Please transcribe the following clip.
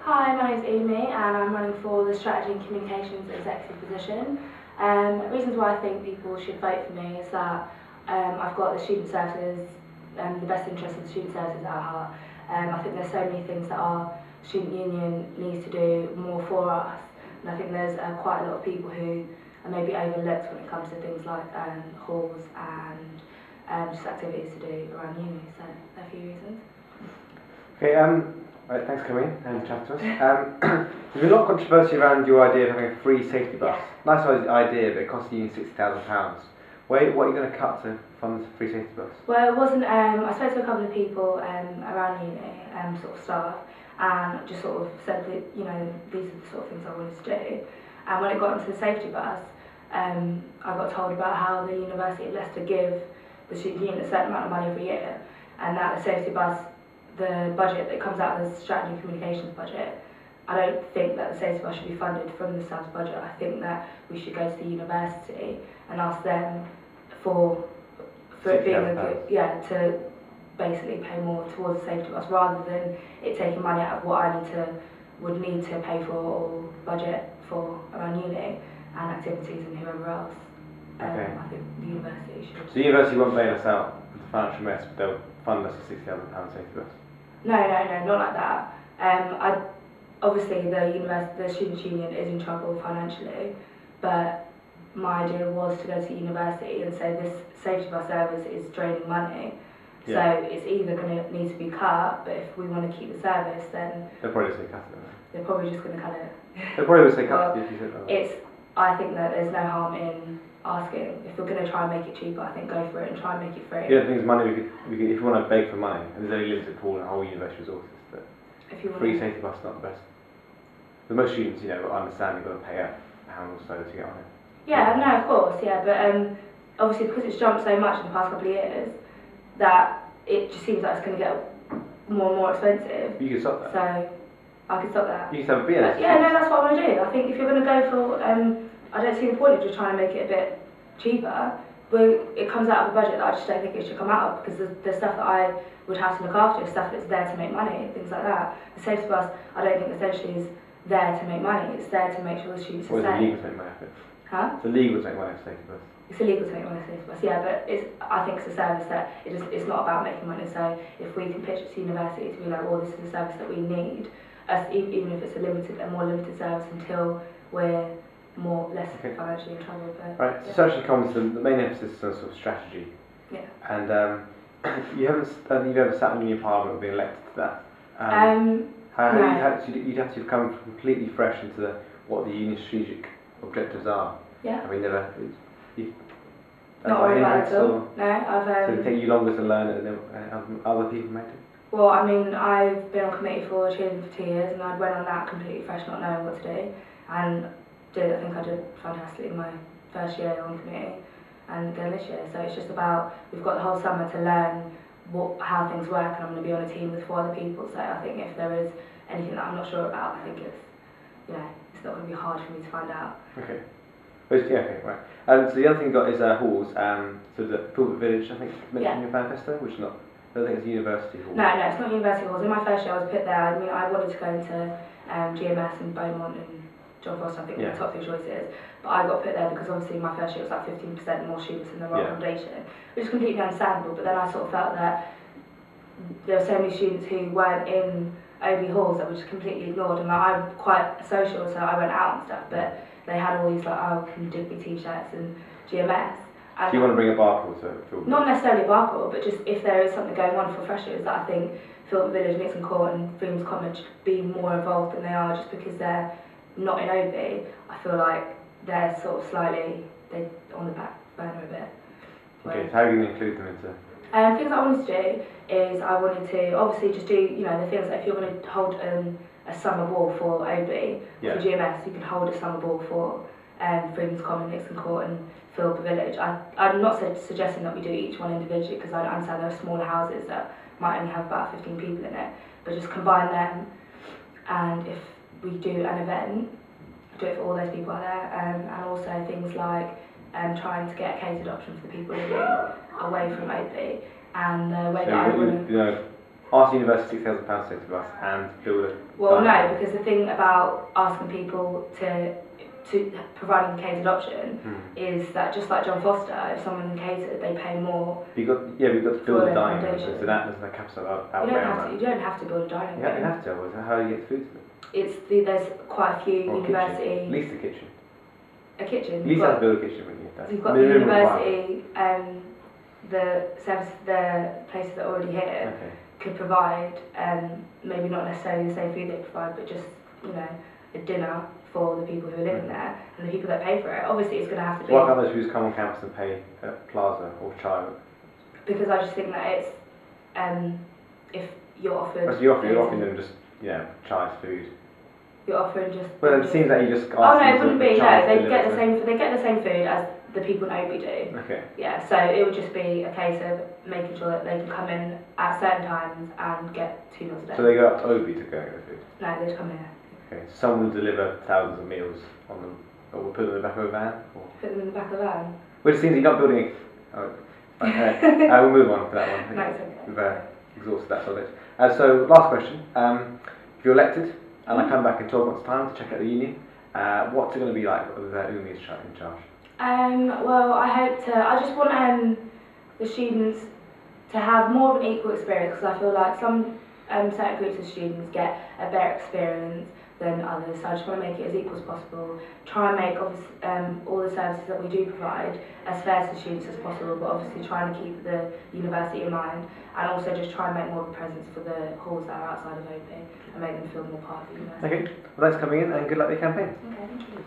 Hi, my name is Oumi and I'm running for the Strategy and Communications Executive position. Reasons why I think people should vote for me is that I've got the student services, the best interest of the student services at heart. I think there's so many things that our student union needs to do more for us, and I think there's quite a lot of people who are maybe overlooked when it comes to things like halls and just activities to do around uni. So there are a few reasons. Okay, right, thanks for coming in and chatting to us. There's been a lot of controversy around your idea of having a free safety bus. Nice idea, but it costs you £60,000. What are you going to cut to fund the free safety bus? Well, it wasn't. I spoke to a couple of people around uni, sort of staff, and just sort of said that these are the sort of things I wanted to do. And when it got into the safety bus, I got told about how the University of Leicester give the student union a certain amount of money every year, and that the safety bus, the budget that comes out of the strategy and communications budget, I don't think that the safety bus should be funded from the SABS budget. I think that we should go to the university and ask them for it being a good, to basically pay more towards the safety bus rather than it taking money out of what I would need to pay for or budget for around uni and activities and whoever else. Okay. I think the university should. So the university won't bail us out of the financial mess, but they'll fund us a £60,000 safety bus? No, not like that. Obviously the Students' Union is in trouble financially, but my idea was to go to university and say this safety bus service is draining money, so it's either going to need to be cut, but if we want to keep the service, then they'll probably say cut it. They're probably just going to cut it. They'll probably say cut it if you said that. I think that there's no harm in asking. If we're going to try and make it cheaper, I think go for it and try and make it free. Yeah, the thing is, money. We could, if you want to beg for money, and there's only limited pool and whole university resources, but free safety bus is not the best. But most students, understand they've got to pay a pound or so to get on it. Yeah, no, of course, yeah, but obviously because it's jumped so much in the past couple of years, that it just seems like it's going to get more and more expensive. But you can stop that. So I could stop that. You can have a beer. Yeah, no, that's what I want to do. I think if you're going to go for, I don't see the point of just trying to make it a bit cheaper. But it comes out of a budget that I just don't think it should come out of, because the stuff that I would have to look after is stuff that's there to make money, things like that. The safety bus, I don't think essentially is there to make money. It's there to make sure the students are safe. It's illegal to make money off it. Huh? It's illegal to make money off safety bus. It's illegal to make money off safety bus, yeah, but I think it's a service that it's not about making money. So if we can pitch it to university to be like, well, this is a service that we need, even if it's a more limited service until we're less financially in trouble. But, right, so social comms, the main emphasis is on sort of strategy. Yeah. And you haven't, I don't think you've ever sat in Union Parliament or been elected to that. No. You'd have to come completely fresh into what the union's strategic objectives are. Yeah. I mean, never. Not worried about it at all. No, so it take you longer to learn it than other people might do? Well, I mean, I've been on committee for children for 2 years, and I went on that completely fresh, not knowing what to do, and I think I did fantastically in my first year on committee, and again this year. So it's just about, we've got the whole summer to learn how things work, and I'm going to be on a team with 4 other people. So I think if there is anything that I'm not sure about, I think it's not going to be hard for me to find out. Okay. Okay, right. So the other thing you've got is halls. So the Pulpit Village, I think, mentioned in your manifesto, which is not. I don't think it's a university hall. No, it's not university halls. In my first year, I was put there. I mean, I wanted to go into GMS and Beaumont and John Foster, I think were the top 3 choices. But I got put there because obviously my first year was like 15% more students in the Royal Accommodation, which is completely understandable. But then I sort of felt that there were so many students who weren't in OB halls that were just completely ignored. And I'm quite social, so I went out and stuff. But they had all these can you dig me t-shirts and GMS. So you want to bring a bar crawl to Philbert? Not necessarily a bar crawl, but just if there is something going on for freshers, that I think Philbert Village, Nixon Court and Freeman's Common should be more involved than they are, just because they're not in OB. I feel like they're sort of slightly on the back burner a bit. Okay, so how are you going to include them into? Things I wanted to do is I wanted to obviously just do the things that if you're going to hold a summer ball for OB, for GMS, you can hold a summer ball for Freeman's Common, Nixon Court and Philbert Village. I'm not suggesting that we do each one individually, because I understand there are smaller houses that might only have about 15 people in it, but just combine them, and if we do an event, do it for all those people out there, and also things like trying to get a catered option for the people living away from OB, and the way that I want to... ask the university £6,000 safety bus and build a... Well, no, because the thing about asking people to providing catered option is that just like John Foster, if someone catered, they pay more. We've got to build a dining room, so that doesn't capital out. You don't have to build a dining room. You have to. How do you get food to them? There's quite a few university. At least a kitchen. A kitchen. At least have to build a kitchen when you you've got the university, the places that are already here could provide, maybe not necessarily the same food they provide, but just a dinner for the people who are living there and the people that pay for it. Obviously, it's going to have to be. Why can't those who come on campus and pay at Plaza or Chai? Because I just think that it's if you're offered. So you're offering them just Chai's food. You're offering just. Well, it seems that you just. Oh no, it wouldn't be. No, they get the same. They get the same food as the people in Oumi do. Okay. Yeah, so it would just be a case of making sure that they can come in at certain times and get 2 meals a day. So they go up to Oumi to go get the food? No, they'd come here. Okay, so someone will deliver thousands of meals on them, or we'll put them in the back of a van? Or? Put them in the back of the van? Well, it seems you're not building... we'll move on to that one. No, it's okay. We've exhausted that subject. So, last question. If you're elected, and I come back in 12 months' time to check out the union, what's it going to be like with Oumi in charge? Well, I just want the students to have more of an equal experience, because I feel like some certain groups of students get a better experience than others, so I just want to make it as equal as possible, try and make all the services that we do provide as fair to the students as possible, but obviously trying to keep the university in mind, and also just try and make more of a presence for the halls that are outside of Oumi and make them feel more part of the university. Okay, well thanks for coming in and good luck with your campaign. Okay, thank you.